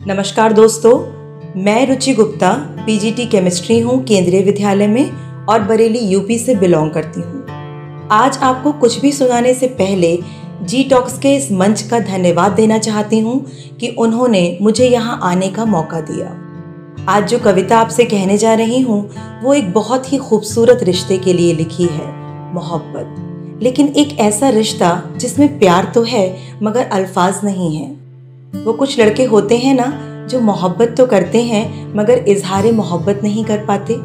नमस्कार दोस्तों, मैं रुचि गुप्ता पीजीटी केमिस्ट्री हूँ केंद्रीय विद्यालय में और बरेली यूपी से बिलोंग करती हूँ। आज आपको कुछ भी सुनाने से पहले जी टॉक्स के इस मंच का धन्यवाद देना चाहती हूँ कि उन्होंने मुझे यहाँ आने का मौका दिया। आज जो कविता आपसे कहने जा रही हूँ वो एक बहुत ही खूबसूरत रिश्ते के लिए लिखी है, मोहब्बत। लेकिन एक ऐसा रिश्ता जिसमें प्यार तो है मगर अल्फाज नहीं है। वो कुछ लड़के होते हैं ना जो मोहब्बत तो करते हैं मगर इजहार मोहब्बत नहीं कर पाते,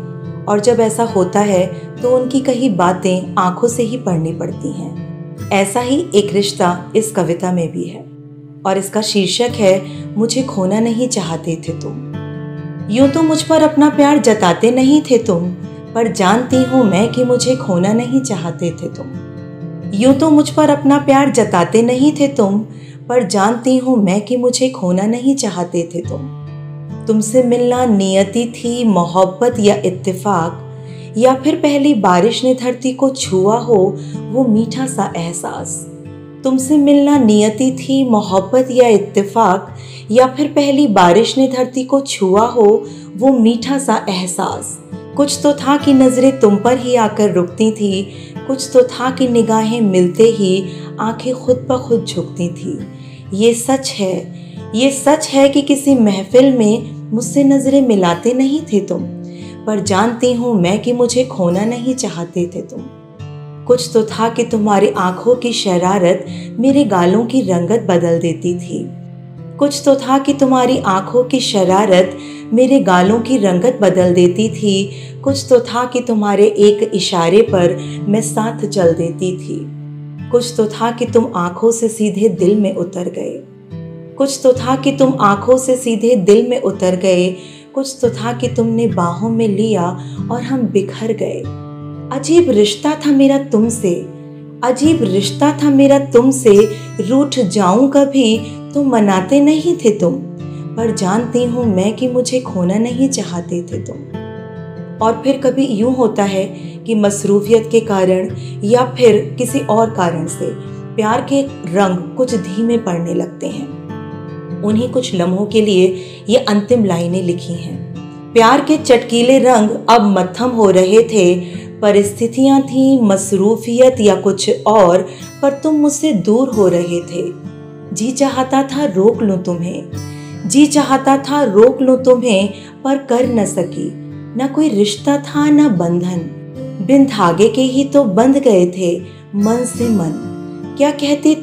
और जब ऐसा होता है तो उनकी कई बातें आंखों से ही पढ़नी पड़ती हैं। ऐसा ही एक रिश्ता इस कविता में भी है और इसका शीर्षक है मुझे खोना नहीं चाहते थे तुम। यूं तो मुझ पर अपना प्यार जताते नहीं थे तुम, पर जानती हूँ मैं कि मुझे खोना नहीं चाहते थे तुम। यूं तो मुझ पर अपना प्यार जताते नहीं थे तुम, पर जानती हूँ मैं कि मुझे खोना नहीं चाहते थे तुम। तुमसे मिलना नियति थी मोहब्बत या इत्तेफाक, या फिर पहली बारिश ने धरती को छुआ हो वो मीठा सा एहसास। तुमसे मिलना नियति थी मोहब्बत या इत्तेफाक, या फिर पहली बारिश ने धरती को छुआ हो वो मीठा सा एहसास। कुछ तो था कि नजरें तुम पर ही आकर रुकती थी, कुछ तो था कि निगाहें मिलते ही आंखें खुद ब खुद झुकती थी। ये सच है कि किसी महफिल में मुझसे नजरें मिलाते नहीं थे तुम, पर जानती हूँ मैं कि मुझे खोना नहीं चाहते थे तुम। कुछ तो था कि तुम्हारी आंखों की शरारत मेरे गालों की रंगत बदल देती थी। कुछ तो था कि तुम्हारी आंखों की शरारत मेरे गालों की रंगत बदल देती थी। कुछ तो था कि तुम्हारे एक इशारे पर मैं साथ चल देती थी। कुछ तो था कि तुम आंखों से सीधे दिल में उतर गए। कुछ तो था कि तुम आंखों से सीधे दिल में उतर गए। कुछ तो था कि तुमने बाहों में लिया और हम बिखर गए। अजीब रिश्ता था मेरा तुमसे, अजीब रिश्ता था मेरा तुमसे। रूठ जाऊं कभी तो मनाते नहीं थे तुम, पर जानती हूँ मैं कि मुझे खोना नहीं चाहते थे तुम। और फिर कभी यूं होता है कि मसरूफियत के कारण या फिर किसी और कारण से प्यार के रंग कुछ धीमे पड़ने लगते हैं। उन्हीं कुछ लम्हों के लिए ये अंतिम लाइनें लिखी हैं। प्यार के चटकीले रंग अब मत्थम हो रहे थे, परिस्थितियां थी मसरूफियत या कुछ और, पर तुम मुझसे दूर हो रहे थे। जी चाहता था रोक लूं तुम्हें, जी चाहता था रोक लूं तुम्हें, पर कर न सकी। न कोई रिश्ता था न बंधन, बिन धागे के ही तो बंध गए थे मन से मन। क्या कहती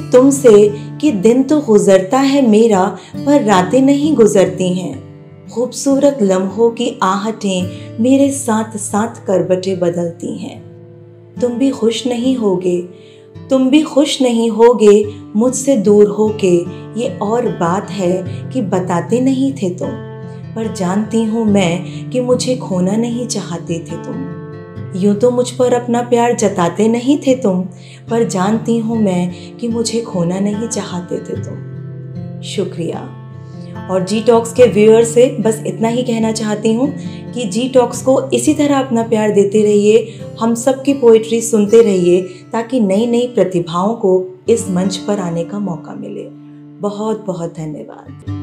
तुमसे कि दिन तो गुजरता है मेरा पर रातें नहीं गुजरती हैं। खूबसूरत लम्हों की आहटें मेरे साथ साथ करवटें बदलती हैं। तुम भी खुश नहीं होगे मुझसे दूर होके, ये और बात है कि बताते नहीं थे तुम, पर जानती हूँ मैं कि मुझे खोना नहीं चाहते थे तुम। यूं तो मुझ पर अपना प्यार जताते नहीं थे तुम, पर जानती हूँ मैं कि मुझे खोना नहीं चाहते थे तुम। शुक्रिया। और जी टॉक्स के व्यूअर से बस इतना ही कहना चाहती हूँ कि जी टॉक्स को इसी तरह अपना प्यार देते रहिए, हम सबकी पोइट्री सुनते रहिए, ताकि नई नई प्रतिभाओं को इस मंच पर आने का मौका मिले। बहुत बहुत धन्यवाद।